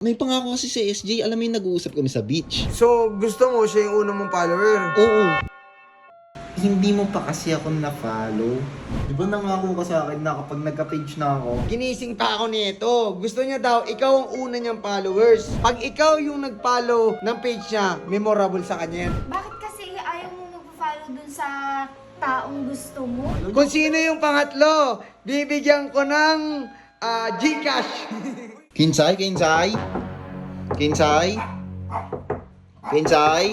May pangako kasi si SJ, alam mo yung nag-uusap kami sa beach. So, gusto mo siya yung unang mong follower? Oo. Hindi mo pa kasi ako na-follow. Di ba nangako ka sa akin na kapag nagka-page na ako? Ginising pa ako nito. Gusto niya daw, ikaw ang una niyang followers. Pag ikaw yung nag-follow ng page niya, memorable sa kanya yan. Bakit kasi ayaw mo mag-follow dun sa taong gusto mo? Kung sino yung pangatlo, bibigyan ko ng Gcash. Kinsay? Kinsay? Kinsay? Kinsay?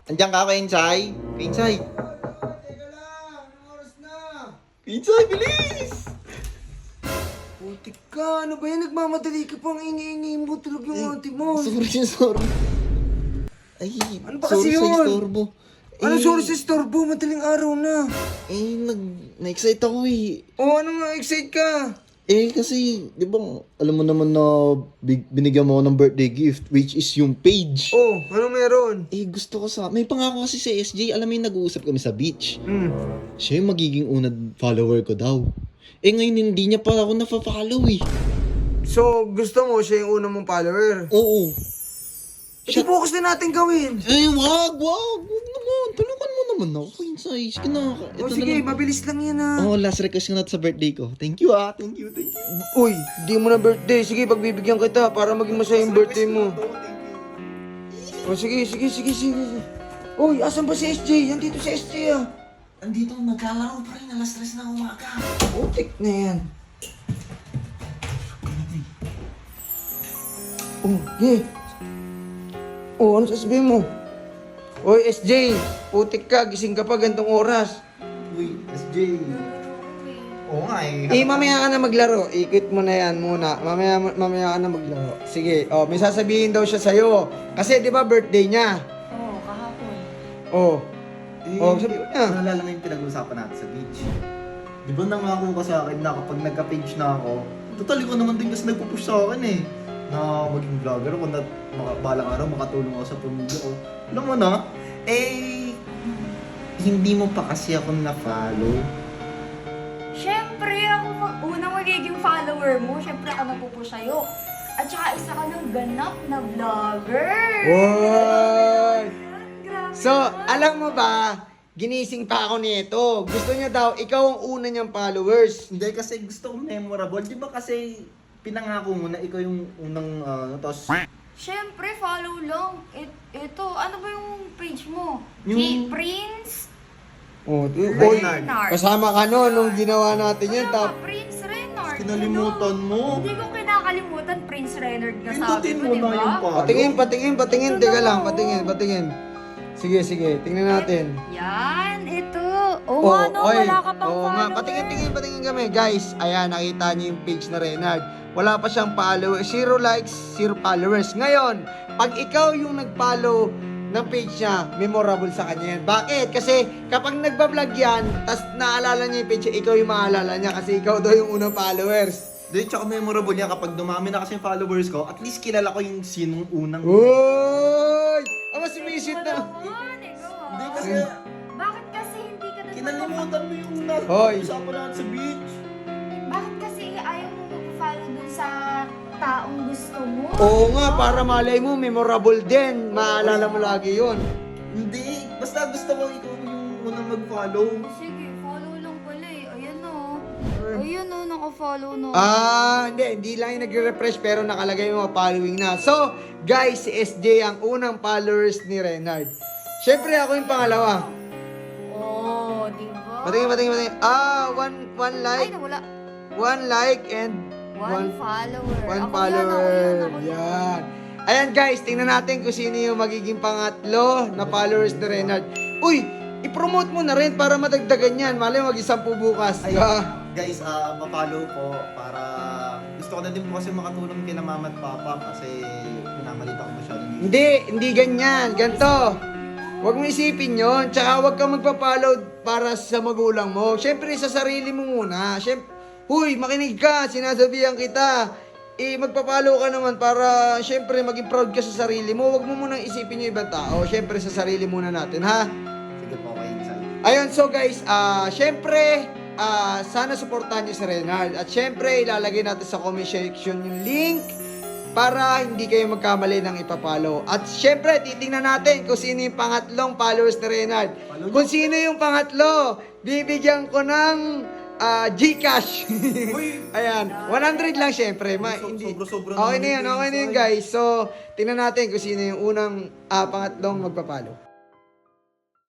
Andiyan ka, Kinsay? Kinsay? Teka lang, anong oras na? Kinsay, bilis! Putik ka, ano ba yan? Nagmamadali ka pang ingi-ingi mo. Tulog yung ate mo. Sorry. Ay, Ano ba kasi sorry sa yun? istorbo. Ano sorry sa storbo? Madaling araw na. Na-excite ako eh. Oh, ano nga, excite ka? Kasi, di ba, alam mo naman na binigyan mo ako ng birthday gift, which is yung page. Oh, ano meron? Gusto ko may pangako kasi si SJ, alam mo yung nag-uusap kami sa beach. Siya yung magiging unang follower ko daw. Ngayon hindi niya pa ako nafa-follow eh. So, gusto mo siya yung unang mong follower? Oo. Focus na natin gawin. Wag naman. Tulungan mo naman ako, Kinsay. Sige na. O sige, mabilis lang yan Last request ko na sa birthday ko. Thank you Thank you. Uy, di mo na birthday. Sige, pagbibigyan kita para maging masaya yung birthday mo. O sige. Uy, asan ba si SJ? Nandito si SJ Andito, naglalaro pa rin. Alas 3 na umaga. Putik na yan. Oh, yeah. Oh, ano sasabihin mo? Uy, SJ, putik ka. Gising ka pa gantong oras. Uy, SJ. Oo nga eh. Mamaya ka na maglaro. Ikot mo na yan muna. Mamaya ka na maglaro. Sige, may sasabihin daw siya sa'yo. Kasi di ba birthday niya? Oo, kahapon. Sabi ko niya. Naalala nga yung pinag-uusapan natin sa beach. Di ba nangako ka sa akin na kapag nagka-page na ako, totally ko naman din kasi nagpupush sa akin eh. Na maging vlogger ako na balang araw makatulong ako sa pamilya ko. Alam mo na, hindi mo pa kasi ako na-follow. Siyempre, ako unang magiging follower mo. Siyempre, ako napupush sa'yo. At saka isa ka ng ganap na vlogger. What? Grabe So, naman. alam mo ba, ginising pa ako nito. Gusto niya daw, ikaw ang una niyang followers. Hindi kasi gusto ko memorable. Di ba kasi pinangako mo na ikaw yung unang tos. Siyempre, follow lang. Ito, ano ba yung page mo? Yung- Si Prince Renard. Renard. Kasama ka no, nung ginawa natin yan. Kaya nga, Prince Renard. Kinalimutan Ano? mo. Hindi ko kinakalimutan, Prince Renard nga sabi Pindutin mo, mo di na yung ba? Patingin. Ito Teka na, lang, oh. patingin. Sige. Tingnan natin. Yan, ito. Ano, wala ka pang follower. Patingin kami. Guys, ayan, nakita niyo yung page na Renard. Wala pa siyang followers. 0 likes, 0 followers. Ngayon, pag ikaw yung nag-follow ng page niya, memorable sa kanya yan. Bakit? Kasi kapag nagbablog yan, tas naalala niya yung page niya, ikaw yung maalala niya kasi ikaw daw yung unang followers. Di, tsaka memorable yan kapag dumami na kasi yung followers ko, at least kilala ko yung sinong unang. Uy! Mas sumisit Ikaw na. naman, ikaw ah. Hindi kasi, Bakit kasi hindi ka na kinalimutan mo yung Hoy. usapan natin sa beach. Bakit kasi ayaw mo mag-follow dun sa taong gusto mo? Oo nga, para malay mo, memorable din. Maalala mo lagi yun. Hindi, basta gusto ko ikaw yung unang mag-follow. Sige, follow lang pala eh. Ayan o, naka-follow na. Hindi lang yung nagre-refresh pero nakalagay yung mga following na. So, guys, si SJ ang unang followers ni Renard. Siyempre ako yung pangalawa. Oh, di ba? Patingin. One Ay, like. nawala. One like and One follower. one Ako follower. Ako Yan. Ayan guys, tingnan natin kung sino yung magiging pangatlo na followers ni Renard. Uy, i-promote mo na rin para madagdagan yan. Malay mag-10 bukas. Ay, Diba? guys, ma-follow po para gusto ko na din po kasi makatulong kina mama at papa kasi minamalita ko masyado yung Hindi ganyan. Ganto. Huwag mo isipin yon. Tsaka huwag kang magpa-follow para sa magulang mo. Siyempre, sa sarili mo muna. Huy, makinig ka. Sinasabihan kita. Magpa-follow ka naman para, siyempre, maging proud ka sa sarili mo. Huwag mo munang isipin yung ibang tao. Siyempre, sa sarili muna natin, ha? Sige po kayo sa Ayun, so guys, siyempre, sana supportahan niyo si Renard. At siyempre, ilalagay natin sa comment section yung link para hindi kayo magkamali ng ipapalo. At syempre, titingnan natin kung sino yung pangatlong followers ni Reynard. Follow Kung nyo. sino yung pangatlo, bibigyan ko ng Gcash. Ayan, 100 lang syempre. Sobra-sobra Okay naman na yan, ito, okay na yan Insay. guys. So, tingnan natin kung sino yung unang pangatlong magpapalo.